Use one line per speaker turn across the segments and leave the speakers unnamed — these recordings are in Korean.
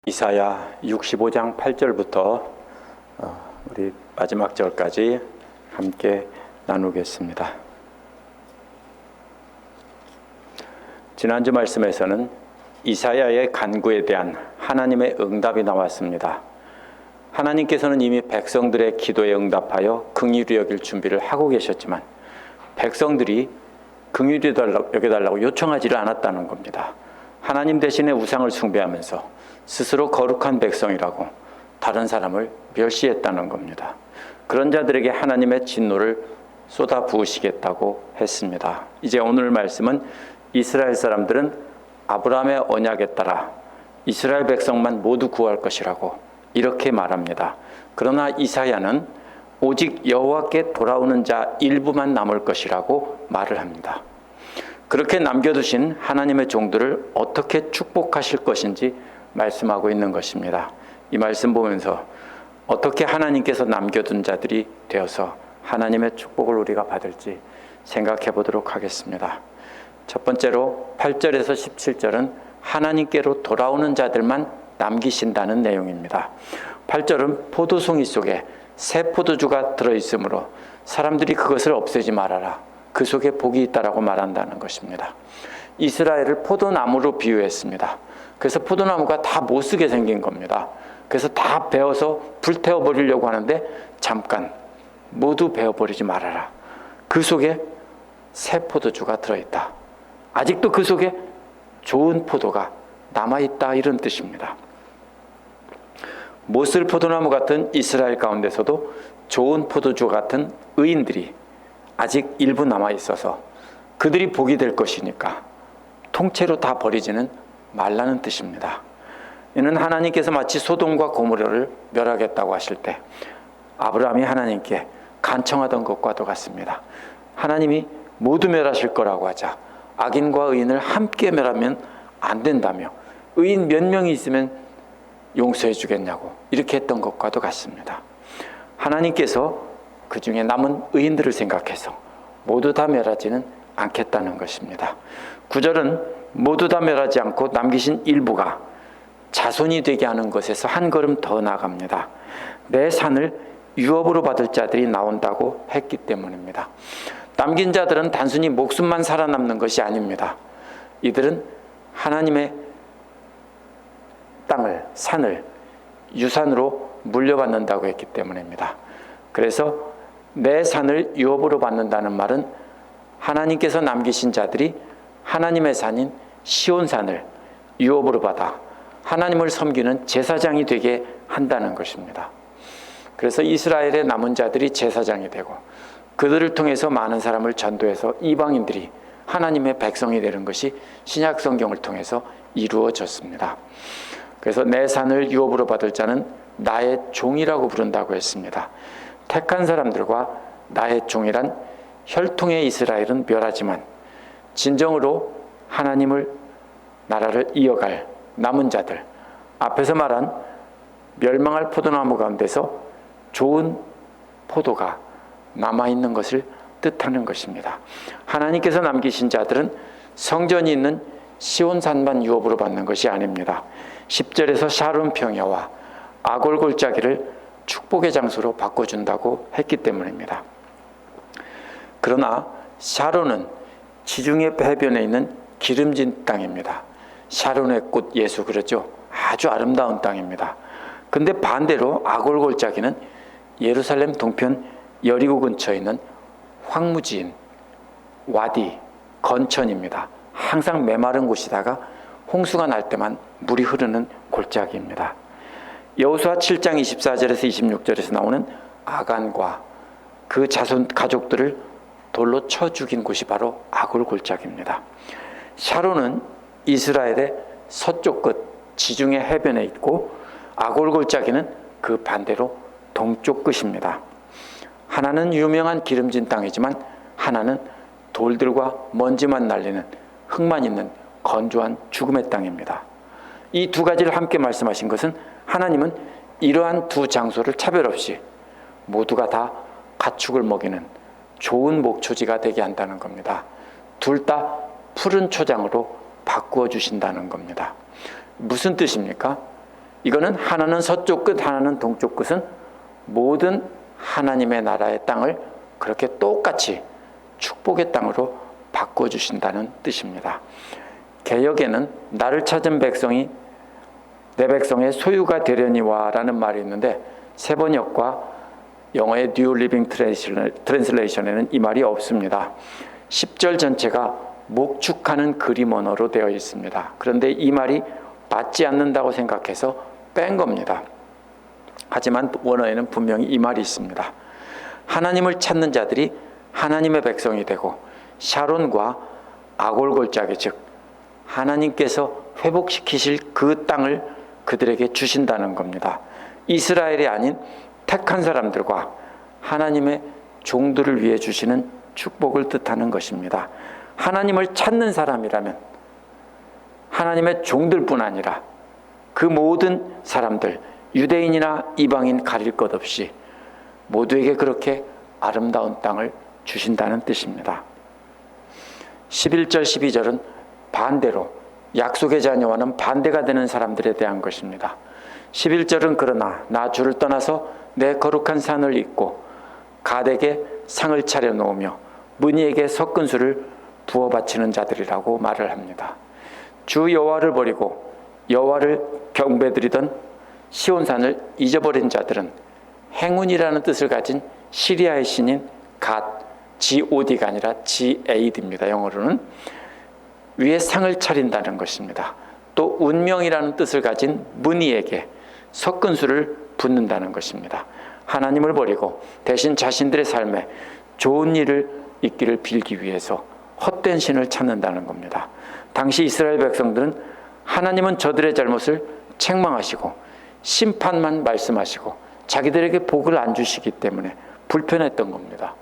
이사야 65장 8절부터 우리 마지막 절까지 함께 나누겠습니다. 지난주 말씀에서는 이사야의 간구에 대한 하나님의 응답이 나왔습니다. 하나님께서는 이미 백성들의 기도에 응답하여 긍휼히 여길 준비를 하고 계셨지만 백성들이 긍휼히 여겨달라고 요청하지를 않았다는 겁니다. 하나님 대신에 우상을 숭배하면서 스스로 거룩한 백성이라고 다른 사람을 멸시했다는 겁니다. 그런 자들에게 하나님의 진노를 쏟아 부으시겠다고 했습니다. 이제 오늘 말씀은 이스라엘 사람들은 아브라함의 언약에 따라 이스라엘 백성만 모두 구할 것이라고 이렇게 말합니다. 그러나 이사야는 오직 여호와께 돌아오는 자 일부만 남을 것이라고 말을 합니다. 그렇게 남겨두신 하나님의 종들을 어떻게 축복하실 것인지 말씀하고 있는 것입니다. 이 말씀 보면서 어떻게 하나님께서 남겨둔 자들이 되어서 하나님의 축복을 우리가 받을지 생각해 보도록 하겠습니다. 첫 번째로 8절에서 17절은 하나님께로 돌아오는 자들만 남기신다는 내용입니다. 8절은 포도송이 속에 새 포도주가 들어있으므로 사람들이 그것을 없애지 말아라. 그 속에 복이 있다라고 말한다는 것입니다. 이스라엘을 포도나무로 비유했습니다. 그래서 포도나무가 다 못쓰게 생긴 겁니다. 그래서 다 베어서 불태워버리려고 하는데 잠깐 모두 베어버리지 말아라. 그 속에 새 포도주가 들어있다. 아직도 그 속에 좋은 포도가 남아있다, 이런 뜻입니다. 못쓸 포도나무 같은 이스라엘 가운데서도 좋은 포도주 같은 의인들이 아직 일부 남아있어서 그들이 복이 될 것이니까 통째로 다 버리지는 말라는 뜻입니다. 이는 하나님께서 마치 소돔과 고모라를 멸하겠다고 하실 때 아브라함이 하나님께 간청하던 것과도 같습니다. 하나님이 모두 멸하실 거라고 하자 악인과 의인을 함께 멸하면 안 된다며 의인 몇 명이 있으면 용서해 주겠냐고 이렇게 했던 것과도 같습니다. 하나님께서 그 중에 남은 의인들을 생각해서 모두 다 멸하지는 않겠다는 것입니다. 9절은 모두 다 멸하지 않고 남기신 일부가 자손이 되게 하는 것에서 한 걸음 더 나아갑니다. 내 산을 유업으로 받을 자들이 나온다고 했기 때문입니다. 남긴 자들은 단순히 목숨만 살아남는 것이 아닙니다. 이들은 하나님의 땅을, 산을 유산으로 물려받는다고 했기 때문입니다. 그래서 내 산을 유업으로 받는다는 말은 하나님께서 남기신 자들이 하나님의 산인 시온산을 유업으로 받아 하나님을 섬기는 제사장이 되게 한다는 것입니다. 그래서 이스라엘의 남은 자들이 제사장이 되고 그들을 통해서 많은 사람을 전도해서 이방인들이 하나님의 백성이 되는 것이 신약 성경을 통해서 이루어졌습니다. 그래서 내 산을 유업으로 받을 자는 나의 종이라고 부른다고 했습니다. 택한 사람들과 나의 종이란 혈통의 이스라엘은 멸하지만 진정으로 하나님을 나라를 이어갈 남은 자들, 앞에서 말한 멸망할 포도나무 가운데서 좋은 포도가 남아있는 것을 뜻하는 것입니다. 하나님께서 남기신 자들은 성전이 있는 시온산만 유업으로 받는 것이 아닙니다. 10절에서 샤론 평야와 아골 골짜기를 축복의 장소로 바꿔준다고 했기 때문입니다. 그러나 샤론은 지중해 해변에 있는 기름진 땅입니다. 샤론의 꽃 예수 그러죠. 아주 아름다운 땅입니다. 근데 반대로 아골 골짜기는 예루살렘 동편 여리고 근처에 있는 황무지인 와디, 건천입니다. 항상 메마른 곳이다가 홍수가 날 때만 물이 흐르는 골짜기입니다. 여호수아 7장 24절에서 26절에서 나오는 아간과 그 자손 가족들을 돌로 쳐 죽인 곳이 바로 아골 골짜기입니다. 샤론은 이스라엘의 서쪽 끝 지중해 해변에 있고 아골 골짜기는 그 반대로 동쪽 끝입니다. 하나는 유명한 기름진 땅이지만 하나는 돌들과 먼지만 날리는 흙만 있는 건조한 죽음의 땅입니다. 이 두 가지를 함께 말씀하신 것은 하나님은 이러한 두 장소를 차별 없이 모두가 다 가축을 먹이는 좋은 목초지가 되게 한다는 겁니다. 둘 다 푸른 초장으로 바꾸어 주신다는 겁니다. 무슨 뜻입니까? 이거는 하나는 서쪽 끝, 하나는 동쪽 끝은 모든 하나님의 나라의 땅을 그렇게 똑같이 축복의 땅으로 바꿔주신다는 뜻입니다. 개역에는 나를 찾은 백성이 내 백성의 소유가 되려니와 라는 말이 있는데 세번역과 영어의 뉴 리빙 트랜슬레이션에는 이 말이 없습니다. 10절 전체가 목축하는 그림 언어로 되어 있습니다. 그런데 이 말이 맞지 않는다고 생각해서 뺀 겁니다. 하지만 원어에는 분명히 이 말이 있습니다. 하나님을 찾는 자들이 하나님의 백성이 되고 샤론과 아골골짜기 즉 하나님께서 회복시키실 그 땅을 그들에게 주신다는 겁니다. 이스라엘이 아닌 택한 사람들과 하나님의 종들을 위해 주시는 축복을 뜻하는 것입니다. 하나님을 찾는 사람이라면 하나님의 종들뿐 아니라 그 모든 사람들, 유대인이나 이방인 가릴 것 없이 모두에게 그렇게 아름다운 땅을 주신다는 뜻입니다. 11절, 12절은 반대로 약속의 자녀와는 반대가 되는 사람들에 대한 것입니다. 11절은 그러나 나 주를 떠나서 내 거룩한 산을 잇고 갓에게 상을 차려 놓으며 문희에게 섞은 술을 부어 바치는 자들이라고 말을 합니다. 주 여호와를 버리고 여호와를 경배드리던 시온산을 잊어버린 자들은 행운이라는 뜻을 가진 시리아의 신인 갓, God가 아니라 Gad입니다. 영어로는 위에 상을 차린다는 것입니다. 또 운명이라는 뜻을 가진 문희에게 섞은 술을 붓는다는 것입니다. 하나님을 버리고 대신 자신들의 삶에 좋은 일을 있기를 빌기 위해서 헛된 신을 찾는다는 겁니다. 당시 이스라엘 백성들은 하나님은 저들의 잘못을 책망하시고 심판만 말씀하시고 자기들에게 복을 안 주시기 때문에 불편했던 겁니다.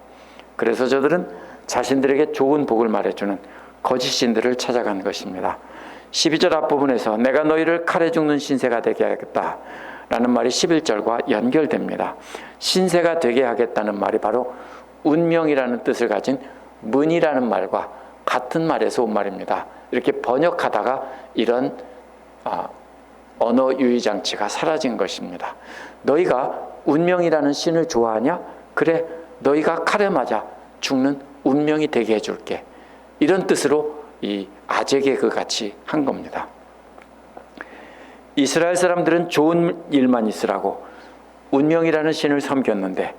그래서 저들은 자신들에게 좋은 복을 말해주는 거짓 신들을 찾아간 것입니다. 12절 앞부분에서 내가 너희를 칼에 죽는 신세가 되게 하겠다 라는 말이 11절과 연결됩니다. 신세가 되게 하겠다는 말이 바로 운명이라는 뜻을 가진 문이라는 말과 같은 말에서 온 말입니다. 이렇게 번역하다가 이런 언어 유의장치가 사라진 것입니다. 너희가 운명이라는 신을 좋아하냐? 그래, 너희가 칼에 맞아 죽는 운명이 되게 해줄게. 이런 뜻으로 이 아재개그 같이 한 겁니다. 이스라엘 사람들은 좋은 일만 있으라고 운명이라는 신을 섬겼는데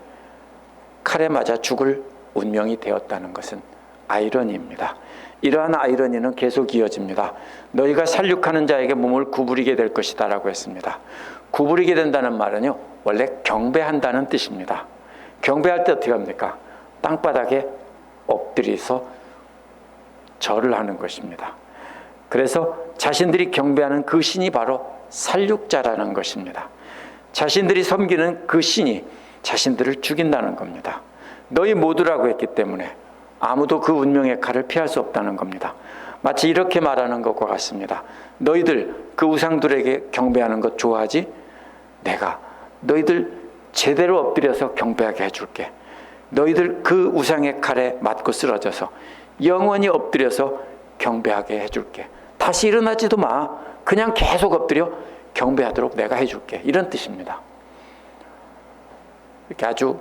칼에 맞아 죽을 운명이 되었다는 것은 아이러니입니다. 이러한 아이러니는 계속 이어집니다. 너희가 살육하는 자에게 몸을 구부리게 될 것이다 라고 했습니다. 구부리게 된다는 말은요, 원래 경배한다는 뜻입니다. 경배할 때 어떻게 합니까? 땅바닥에 엎드려서 절을 하는 것입니다. 그래서 자신들이 경배하는 그 신이 바로 살육자라는 것입니다. 자신들이 섬기는 그 신이 자신들을 죽인다는 겁니다. 너희 모두라고 했기 때문에 아무도 그 운명의 칼을 피할 수 없다는 겁니다. 마치 이렇게 말하는 것과 같습니다. 너희들 그 우상들에게 경배하는 것 좋아하지? 내가 너희들 제대로 엎드려서 경배하게 해줄게. 너희들 그 우상의 칼에 맞고 쓰러져서 영원히 엎드려서 경배하게 해줄게. 다시 일어나지도 마. 그냥 계속 엎드려 경배하도록 내가 해줄게. 이런 뜻입니다. 이렇게 아주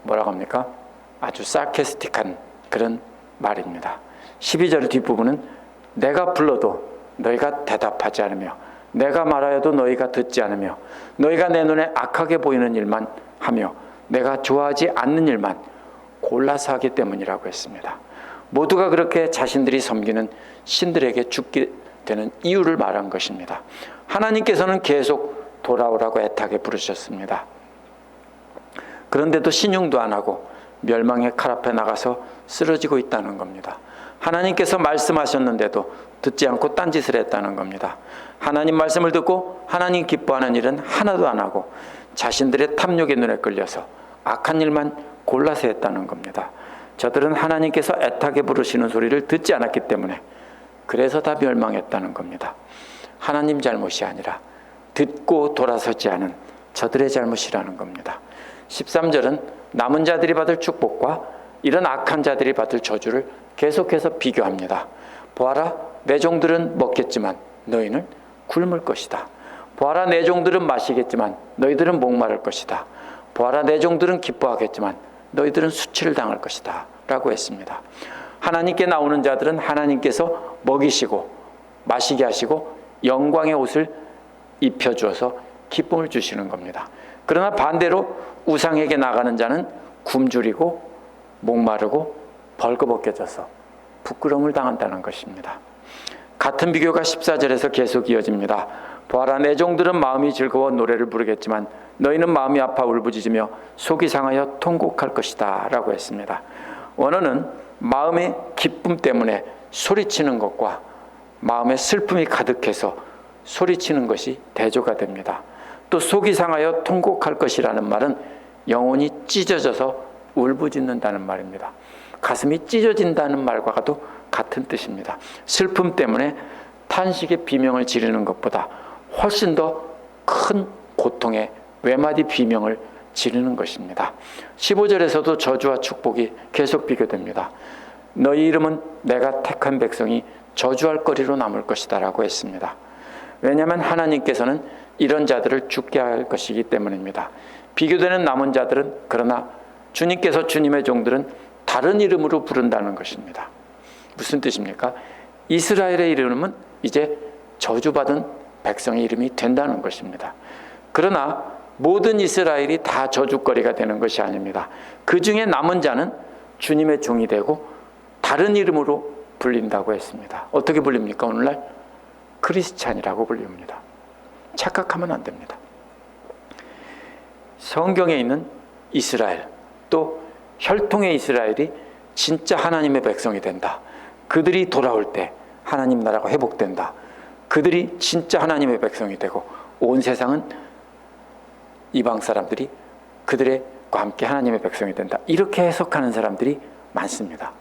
뭐라고 합니까? 아주 사케스틱한 그런 말입니다. 12절 뒷부분은 내가 불러도 너희가 대답하지 않으며 내가 말하여도 너희가 듣지 않으며 너희가 내 눈에 악하게 보이는 일만 하며 내가 좋아하지 않는 일만 골라서 하기 때문이라고 했습니다. 모두가 그렇게 자신들이 섬기는 신들에게 죽게 되는 이유를 말한 것입니다. 하나님께서는 계속 돌아오라고 애타게 부르셨습니다. 그런데도 신용도 안 하고 멸망의 칼 앞에 나가서 쓰러지고 있다는 겁니다. 하나님께서 말씀하셨는데도 듣지 않고 딴짓을 했다는 겁니다. 하나님 말씀을 듣고 하나님 기뻐하는 일은 하나도 안 하고 자신들의 탐욕의 눈에 끌려서 악한 일만 골라서 했다는 겁니다. 저들은 하나님께서 애타게 부르시는 소리를 듣지 않았기 때문에 그래서 다 멸망했다는 겁니다. 하나님 잘못이 아니라 듣고 돌아서지 않은 저들의 잘못이라는 겁니다. 13절은 남은 자들이 받을 축복과 이런 악한 자들이 받을 저주를 계속해서 비교합니다. 보아라, 내 종들은 먹겠지만 너희는 굶을 것이다. 보아라, 내 종들은 마시겠지만 너희들은 목마를 것이다. 보아라, 내 종들은 기뻐하겠지만 너희들은 수치를 당할 것이다 라고 했습니다. 하나님께 나오는 자들은 하나님께서 먹이시고 마시게 하시고 영광의 옷을 입혀주어서 기쁨을 주시는 겁니다. 그러나 반대로 우상에게 나가는 자는 굶주리고 목마르고 벌거벗겨져서 부끄러움을 당한다는 것입니다. 같은 비교가 14절에서 계속 이어집니다. 보아라, 내 종들은 마음이 즐거워 노래를 부르겠지만 너희는 마음이 아파 울부짖으며 속이 상하여 통곡할 것이다 라고 했습니다. 원어는 마음의 기쁨 때문에 소리치는 것과 마음의 슬픔이 가득해서 소리치는 것이 대조가 됩니다. 또 속이 상하여 통곡할 것이라는 말은 영혼이 찢어져서 울부짖는다는 말입니다. 가슴이 찢어진다는 말과도 같은 뜻입니다. 슬픔 때문에 탄식의 비명을 지르는 것보다 훨씬 더 큰 고통의 외마디 비명을 지르는 것입니다. 15절에서도 저주와 축복이 계속 비교됩니다. 너희 이름은 내가 택한 백성이 저주할 거리로 남을 것이다 라고 했습니다. 왜냐하면 하나님께서는 이런 자들을 죽게 할 것이기 때문입니다. 비교되는 남은 자들은, 그러나 주님께서 주님의 종들은 다른 이름으로 부른다는 것입니다. 무슨 뜻입니까? 이스라엘의 이름은 이제 저주받은 백성의 이름이 된다는 것입니다. 그러나 모든 이스라엘이 다 저주거리가 되는 것이 아닙니다. 그 중에 남은 자는 주님의 종이 되고 다른 이름으로 불린다고 했습니다. 어떻게 불립니까? 오늘날 크리스찬이라고 불립니다. 착각하면 안 됩니다. 성경에 있는 이스라엘, 또 혈통의 이스라엘이 진짜 하나님의 백성이 된다. 그들이 돌아올 때 하나님 나라가 회복된다. 그들이 진짜 하나님의 백성이 되고 온 세상은 이방 사람들이 그들과 함께 하나님의 백성이 된다. 이렇게 해석하는 사람들이 많습니다.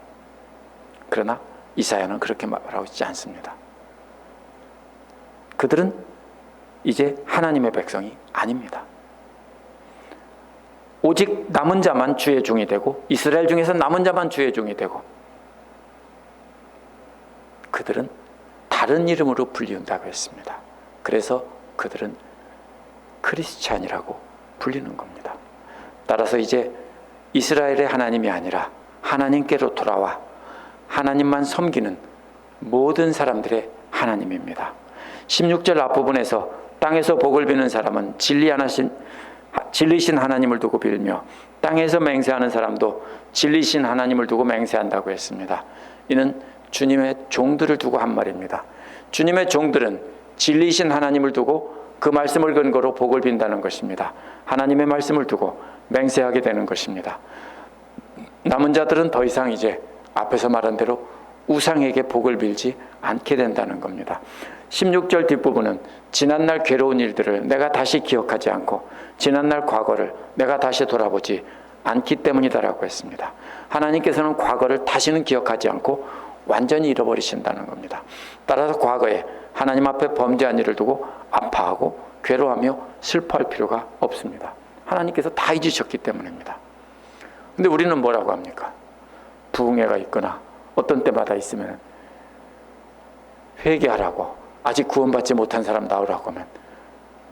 그러나 이사야는 그렇게 말하고 있지 않습니다. 그들은 이제 하나님의 백성이 아닙니다. 오직 남은 자만 주의 종이 되고, 이스라엘 중에서 남은 자만 주의 종이 되고, 그들은 다른 이름으로 불리운다고 했습니다. 그래서 그들은 크리스찬이라고 불리는 겁니다. 따라서 이제 이스라엘의 하나님이 아니라 하나님께로 돌아와 하나님만 섬기는 모든 사람들의 하나님입니다. 16절 앞부분에서 땅에서 복을 비는 사람은 진리신 하나님을 두고 빌며 땅에서 맹세하는 사람도 진리신 하나님을 두고 맹세한다고 했습니다. 이는 주님의 종들을 두고 한 말입니다. 주님의 종들은 진리신 하나님을 두고 그 말씀을 근거로 복을 빈다는 것입니다. 하나님의 말씀을 두고 맹세하게 되는 것입니다. 남은 자들은 더 이상 이제 앞에서 말한 대로 우상에게 복을 빌지 않게 된다는 겁니다. 16절 뒷부분은 지난날 괴로운 일들을 내가 다시 기억하지 않고 지난날 과거를 내가 다시 돌아보지 않기 때문이다라고 했습니다. 하나님께서는 과거를 다시는 기억하지 않고 완전히 잃어버리신다는 겁니다. 따라서 과거에 하나님 앞에 범죄한 일을 두고 아파하고 괴로워하며 슬퍼할 필요가 없습니다. 하나님께서 다 잊으셨기 때문입니다. 근데 우리는 뭐라고 합니까? 부흥회가 있거나 어떤 때마다 있으면 회개하라고, 아직 구원받지 못한 사람 나오라고 하면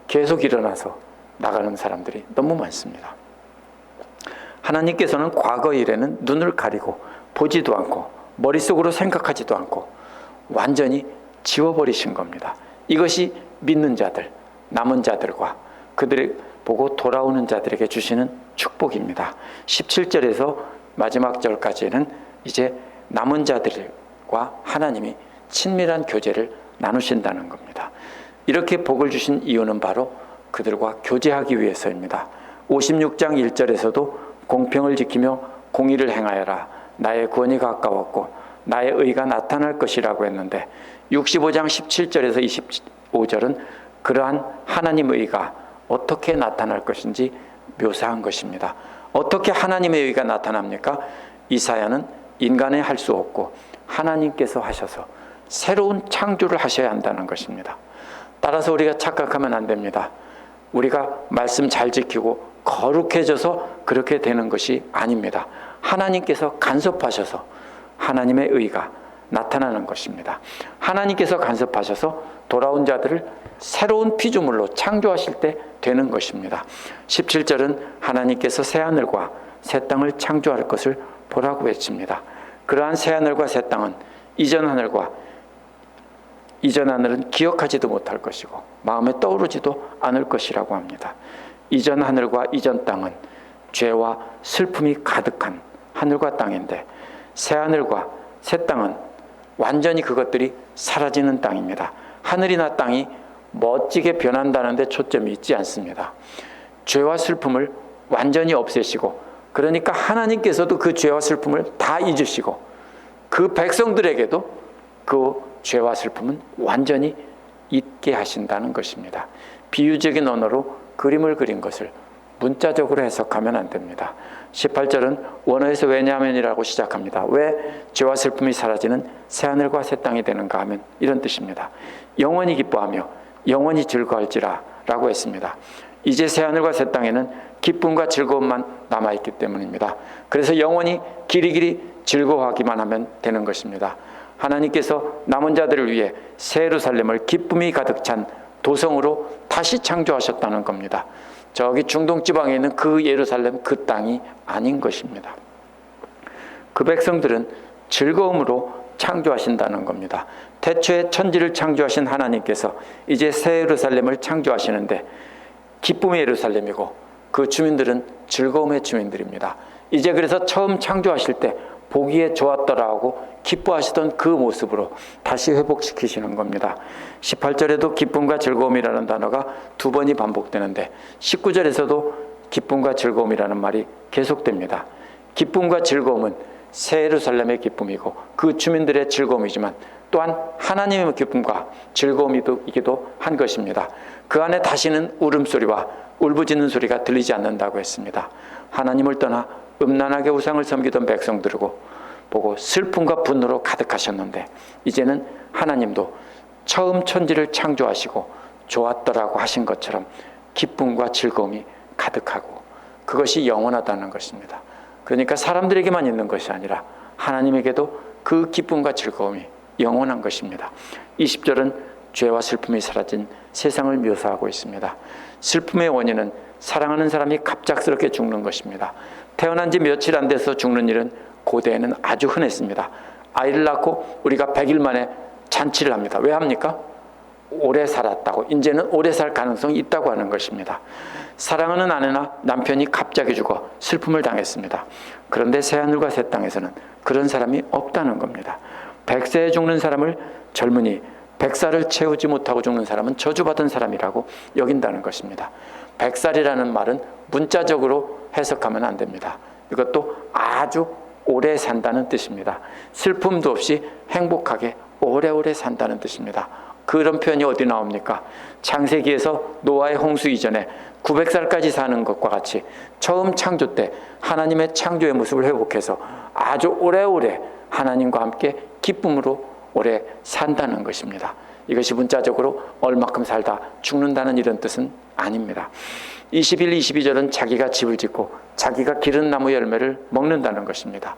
계속 일어나서 나가는 사람들이 너무 많습니다. 하나님께서는 과거 일에는 눈을 가리고 보지도 않고 머릿속으로 생각하지도 않고 완전히 지워버리신 겁니다. 이것이 믿는 자들, 남은 자들과 그들을 보고 돌아오는 자들에게 주시는 축복입니다. 17절에서 마지막 절까지는 이제 남은 자들과 하나님이 친밀한 교제를 나누신다는 겁니다. 이렇게 복을 주신 이유는 바로 그들과 교제하기 위해서입니다. 56장 1절에서도 공평을 지키며 공의를 행하여라. 나의 구원이 가까웠고 나의 의가 나타날 것이라고 했는데 65장 17절에서 25절은 그러한 하나님의 의가 어떻게 나타날 것인지 묘사한 것입니다. 어떻게 하나님의 의가 나타납니까? 이사야는 인간이 할 수 없고 하나님께서 하셔서 새로운 창조를 하셔야 한다는 것입니다. 따라서 우리가 착각하면 안 됩니다. 우리가 말씀 잘 지키고 거룩해져서 그렇게 되는 것이 아닙니다. 하나님께서 간섭하셔서 하나님의 의가 나타나는 것입니다. 하나님께서 간섭하셔서 돌아온 자들을 새로운 피조물로 창조하실 때 되는 것입니다. 17절은 하나님께서 새하늘과 새 땅을 창조할 것을 보라고 외칩니다. 그러한 새하늘과 새 땅은 이전 하늘은 기억하지도 못할 것이고 마음에 떠오르지도 않을 것이라고 합니다. 이전 하늘과 이전 땅은 죄와 슬픔이 가득한 하늘과 땅인데, 새 하늘과 새 땅은 완전히 그것들이 사라지는 땅입니다. 하늘이나 땅이 멋지게 변한다는 데 초점이 있지 않습니다. 죄와 슬픔을 완전히 없애시고, 그러니까 하나님께서도 그 죄와 슬픔을 다 잊으시고 그 백성들에게도 그 죄와 슬픔은 완전히 잊게 하신다는 것입니다. 비유적인 언어로 그림을 그린 것을 문자적으로 해석하면 안 됩니다. 18절은 원어에서 왜냐하면이라고 시작합니다. 왜 죄와 슬픔이 사라지는 새하늘과 새 땅이 되는가 하면 이런 뜻입니다. 영원히 기뻐하며 영원히 즐거워할지라 라고 했습니다. 이제 새하늘과 새 땅에는 기쁨과 즐거움만 남아있기 때문입니다. 그래서 영원히 길이길이 즐거워하기만 하면 되는 것입니다. 하나님께서 남은 자들을 위해 새 예루살렘을 기쁨이 가득 찬 도성으로 다시 창조하셨다는 겁니다. 저기 중동 지방에 있는 그 예루살렘, 그 땅이 아닌 것입니다. 그 백성들은 즐거움으로 창조하신다는 겁니다. 태초에 천지를 창조하신 하나님께서 이제 새 예루살렘을 창조하시는데 기쁨의 예루살렘이고 그 주민들은 즐거움의 주민들입니다. 이제 그래서 처음 창조하실 때 보기에 좋았더라 하고 기뻐하시던 그 모습으로 다시 회복시키시는 겁니다. 18절에도 기쁨과 즐거움이라는 단어가 2번이 반복되는데 19절에서도 기쁨과 즐거움이라는 말이 계속됩니다. 기쁨과 즐거움은 새 예루살렘의 기쁨이고 그 주민들의 즐거움이지만 또한 하나님의 기쁨과 즐거움이기도 한 것입니다. 그 안에 다시는 울음소리와 울부짖는 소리가 들리지 않는다고 했습니다. 하나님을 떠나 음란하게 우상을 섬기던 백성들고 보고 슬픔과 분노로 가득하셨는데 이제는 하나님도 처음 천지를 창조하시고 좋았더라고 하신 것처럼 기쁨과 즐거움이 가득하고 그것이 영원하다는 것입니다. 그러니까 사람들에게만 있는 것이 아니라 하나님에게도 그 기쁨과 즐거움이 영원한 것입니다. 20절은 죄와 슬픔이 사라진 세상을 묘사하고 있습니다. 슬픔의 원인은 사랑하는 사람이 갑작스럽게 죽는 것입니다. 태어난 지 며칠 안 돼서 죽는 일은 고대에는 아주 흔했습니다. 아이를 낳고 우리가 100일 만에 잔치를 합니다. 왜 합니까? 오래 살았다고, 이제는 오래 살 가능성이 있다고 하는 것입니다. 사랑하는 아내나 남편이 갑자기 죽어 슬픔을 당했습니다. 그런데 새하늘과 새 땅에서는 그런 사람이 없다는 겁니다. 100세에 죽는 사람을 젊은이, 100살을 채우지 못하고 죽는 사람은 저주받은 사람이라고 여긴다는 것입니다. 100살이라는 말은 문자적으로 해석하면 안 됩니다. 이것도 아주 오래 산다는 뜻입니다. 슬픔도 없이 행복하게 오래오래 산다는 뜻입니다. 그런 표현이 어디 나옵니까? 창세기에서 노아의 홍수 이전에 900살까지 사는 것과 같이 처음 창조 때 하나님의 창조의 모습을 회복해서 아주 오래오래 하나님과 함께 기쁨으로 오래 산다는 것입니다. 이것이 문자적으로 얼마큼 살다 죽는다는 이런 뜻은 아닙니다. 21, 22절은 자기가 집을 짓고 자기가 기른 나무 열매를 먹는다는 것입니다.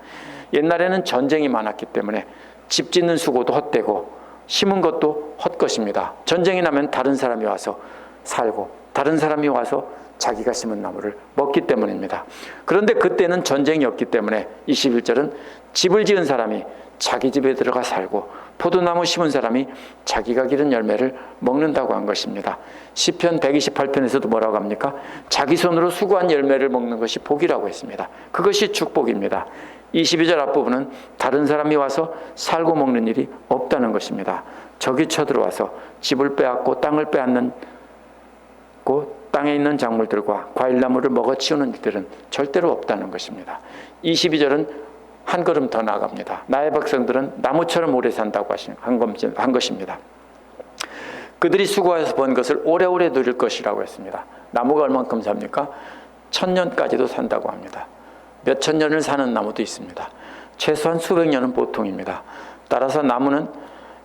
옛날에는 전쟁이 많았기 때문에 집 짓는 수고도 헛되고 심은 것도 헛것입니다. 전쟁이 나면 다른 사람이 와서 살고 다른 사람이 와서 자기가 심은 나무를 먹기 때문입니다. 그런데 그때는 전쟁이 없기 때문에 21절은 집을 지은 사람이 자기 집에 들어가 살고 포도나무 심은 사람이 자기가 기른 열매를 먹는다고 한 것입니다. 시편 128편에서도 뭐라고 합니까? 자기 손으로 수고한 열매를 먹는 것이 복이라고 했습니다. 그것이 축복입니다. 22절 앞부분은 다른 사람이 와서 살고 먹는 일이 없다는 것입니다. 적이 쳐들어와서 집을 빼앗고 땅을 빼앗는 땅에 있는 작물들과 과일나무를 먹어치우는 일들은 절대로 없다는 것입니다. 22절은 한 걸음 더 나아갑니다. 나의 백성들은 나무처럼 오래 산다고 한 것입니다. 그들이 수고해서 번 것을 오래오래 누릴 것이라고 했습니다. 나무가 얼만큼 삽니까? 1000년까지도 산다고 합니다. 몇천 년을 사는 나무도 있습니다. 최소한 수백 년은 보통입니다. 따라서 나무는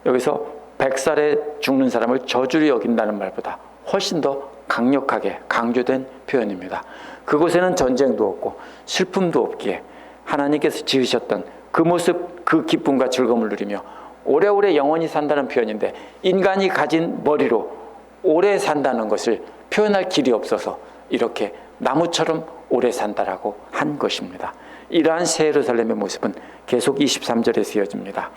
여기서 100살에 죽는 사람을 저주로 여긴다는 말보다 훨씬 더 강력하게 강조된 표현입니다. 그곳에는 전쟁도 없고 슬픔도 없기에 하나님께서 지으셨던 그 모습, 그 기쁨과 즐거움을 누리며 오래오래 영원히 산다는 표현인데, 인간이 가진 머리로 오래 산다는 것을 표현할 길이 없어서 이렇게 나무처럼 오래 산다라고 한 것입니다. 이러한 새 예루살렘의 모습은 계속 23절에서 이어집니다.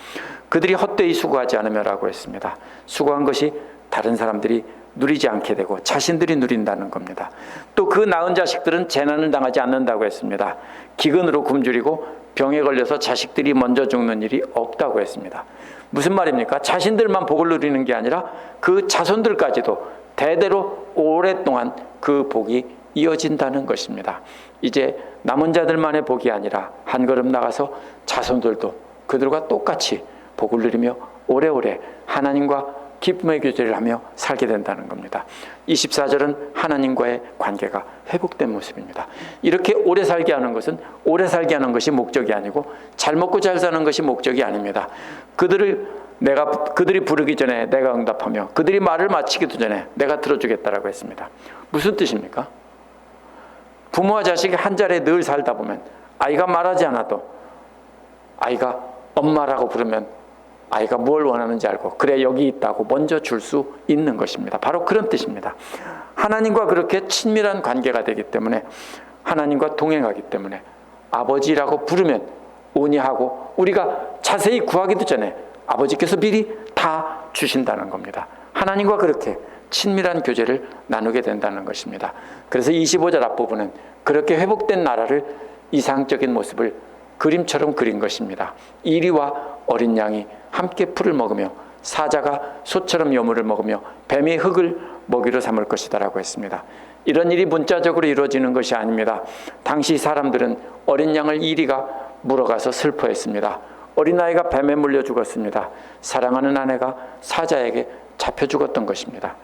그들이 헛되이 수고하지 않으며라고 했습니다. 수고한 것이 다른 사람들이 누리지 않게 되고 자신들이 누린다는 겁니다. 또 그 낳은 자식들은 재난을 당하지 않는다고 했습니다. 기근으로 굶주리고 병에 걸려서 자식들이 먼저 죽는 일이 없다고 했습니다. 무슨 말입니까? 자신들만 복을 누리는 게 아니라 그 자손들까지도 대대로 오랫동안 그 복이 이어진다는 것입니다. 이제 남은 자들만의 복이 아니라 한 걸음 나가서 자손들도 그들과 똑같이 복을 누리며 오래오래 하나님과 기쁨의 교제를 하며 살게 된다는 겁니다. 24절은 하나님과의 관계가 회복된 모습입니다. 이렇게 오래 살게 하는 것은 오래 살게 하는 것이 목적이 아니고 잘 먹고 잘 사는 것이 목적이 아닙니다. 그들이 부르기 전에 내가 응답하며 그들이 말을 마치기도 전에 내가 들어주겠다라고 했습니다. 무슨 뜻입니까? 부모와 자식이 한 자리에 늘 살다 보면 아이가 말하지 않아도 아이가 엄마라고 부르면 아이가 뭘 원하는지 알고 그래 여기 있다고 먼저 줄 수 있는 것입니다. 바로 그런 뜻입니다. 하나님과 그렇게 친밀한 관계가 되기 때문에, 하나님과 동행하기 때문에 아버지라고 부르면 온유하고 우리가 자세히 구하기도 전에 아버지께서 미리 다 주신다는 겁니다. 하나님과 그렇게 친밀한 교제를 나누게 된다는 것입니다. 그래서 25절 앞부분은 그렇게 회복된 나라를 이상적인 모습을 그림처럼 그린 것입니다. 이리와 어린 양이 함께 풀을 먹으며 사자가 소처럼 여물을 먹으며 뱀이 흙을 먹이로 삼을 것이다라고 했습니다. 이런 일이 문자적으로 이루어지는 것이 아닙니다. 당시 사람들은 어린 양을 이리가 물어가서 슬퍼했습니다. 어린아이가 뱀에 물려 죽었습니다. 사랑하는 아내가 사자에게 잡혀 죽었던 것입니다.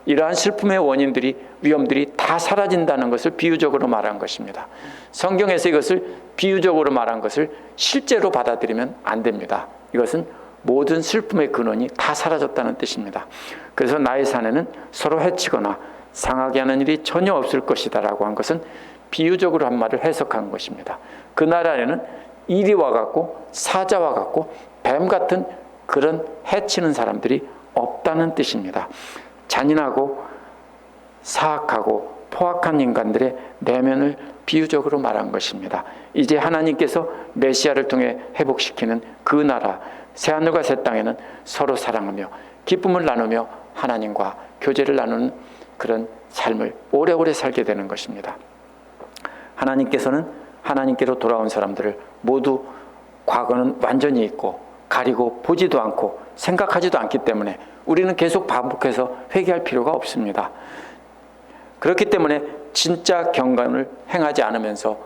이러한 슬픔의 원인들이, 위험들이 다 사라진다는 것을 비유적으로 말한 것입니다. 성경에서 이것을 비유적으로 말한 것을 실제로 받아들이면 안 됩니다. 이것은 모든 슬픔의 근원이 다 사라졌다는 뜻입니다. 그래서 나의 사내는 서로 해치거나 상하게 하는 일이 전혀 없을 것이다 라고 한 것은 비유적으로 한 말을 해석한 것입니다. 그 나라에는 이리와 같고 사자와 같고 뱀 같은 그런 해치는 사람들이 없다는 뜻입니다. 잔인하고 사악하고 포악한 인간들의 내면을 비유적으로 말한 것입니다. 이제 하나님께서 메시아를 통해 회복시키는 그 나라, 새하늘과 새 땅에는 서로 사랑하며 기쁨을 나누며 하나님과 교제를 나누는 그런 삶을 오래오래 살게 되는 것입니다. 하나님께서는 하나님께로 돌아온 사람들을 모두 과거는 완전히 잊고 가리고 보지도 않고 생각하지도 않기 때문에 우리는 계속 반복해서 회개할 필요가 없습니다. 그렇기 때문에 진짜 경건을 행하지 않으면서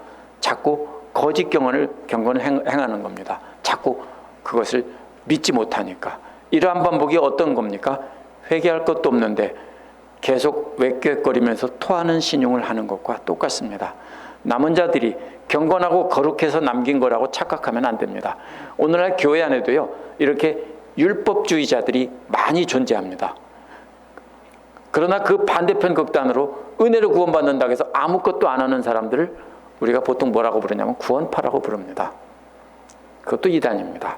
자꾸 거짓 경건을 행하는 겁니다. 자꾸 그것을 믿지 못하니까. 이러한 반복이 어떤 겁니까? 회개할 것도 없는데 계속 외꽍거리면서 토하는 신용을 하는 것과 똑같습니다. 남은 자들이 경건하고 거룩해서 남긴 거라고 착각하면 안 됩니다. 오늘날 교회 안에도요, 이렇게 율법주의자들이 많이 존재합니다. 그러나 그 반대편 극단으로 은혜로 구원받는다고 해서 아무것도 안 하는 사람들을 우리가 보통 뭐라고 부르냐면 구원파라고 부릅니다. 그것도 이단입니다.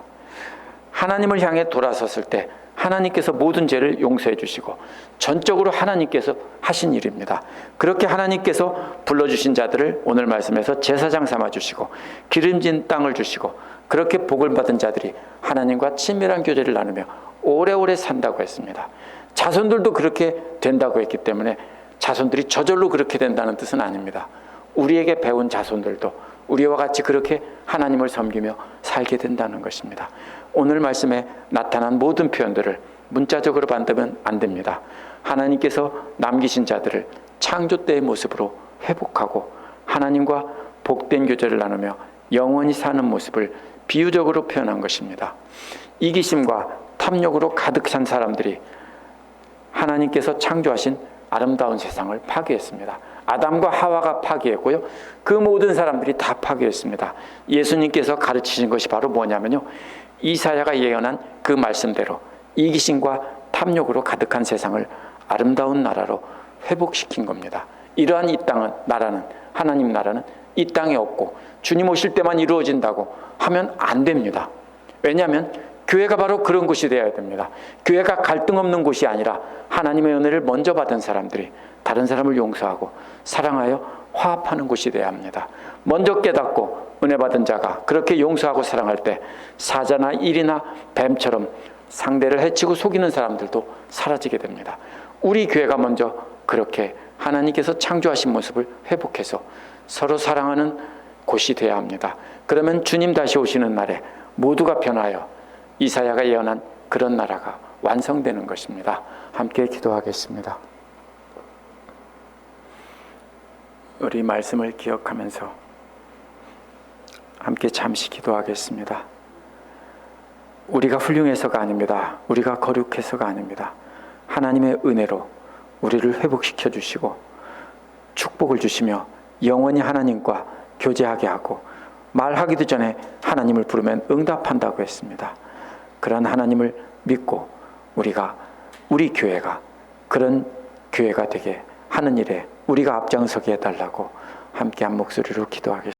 하나님을 향해 돌아섰을 때 하나님께서 모든 죄를 용서해 주시고 전적으로 하나님께서 하신 일입니다. 그렇게 하나님께서 불러주신 자들을 오늘 말씀에서 제사장 삼아 주시고 기름진 땅을 주시고 그렇게 복을 받은 자들이 하나님과 친밀한 교제를 나누며 오래오래 산다고 했습니다. 자손들도 그렇게 된다고 했기 때문에 자손들이 저절로 그렇게 된다는 뜻은 아닙니다. 우리에게 배운 자손들도 우리와 같이 그렇게 하나님을 섬기며 살게 된다는 것입니다. 오늘 말씀에 나타난 모든 표현들을 문자적으로 받으면 안 됩니다. 하나님께서 남기신 자들을 창조 때의 모습으로 회복하고 하나님과 복된 교제를 나누며 영원히 사는 모습을 비유적으로 표현한 것입니다. 이기심과 탐욕으로 가득 찬 사람들이 하나님께서 창조하신 아름다운 세상을 파괴했습니다. 아담과 하와가 파괴했고요. 그 모든 사람들이 다 파괴했습니다. 예수님께서 가르치신 것이 바로 뭐냐면요, 이사야가 예언한 그 말씀대로 이기심과 탐욕으로 가득한 세상을 아름다운 나라로 회복시킨 겁니다. 이러한 이 땅은, 나라는, 하나님 나라는 이 땅에 없고 주님 오실 때만 이루어진다고 하면 안 됩니다. 왜냐하면 교회가 바로 그런 곳이 되어야 됩니다. 교회가 갈등 없는 곳이 아니라 하나님의 은혜를 먼저 받은 사람들이 다른 사람을 용서하고 사랑하여 화합하는 곳이 되어야 합니다. 먼저 깨닫고 은혜 받은 자가 그렇게 용서하고 사랑할 때 사자나 일이나 뱀처럼 상대를 해치고 속이는 사람들도 사라지게 됩니다. 우리 교회가 먼저 그렇게 하나님께서 창조하신 모습을 회복해서 서로 사랑하는 곳이 되어야 합니다. 그러면 주님 다시 오시는 날에 모두가 변하여 이사야가 예언한 그런 나라가 완성되는 것입니다. 함께 기도하겠습니다. 우리 말씀을 기억하면서 함께 잠시 기도하겠습니다. 우리가 훌륭해서가 아닙니다. 우리가 거룩해서가 아닙니다. 하나님의 은혜로 우리를 회복시켜 주시고 축복을 주시며 영원히 하나님과 교제하게 하고 말하기도 전에 하나님을 부르면 응답한다고 했습니다. 그런 하나님을 믿고 우리 교회가 그런 교회가 되게 하는 일에 우리가 앞장서게 해달라고 함께 한 목소리로 기도하겠습니다.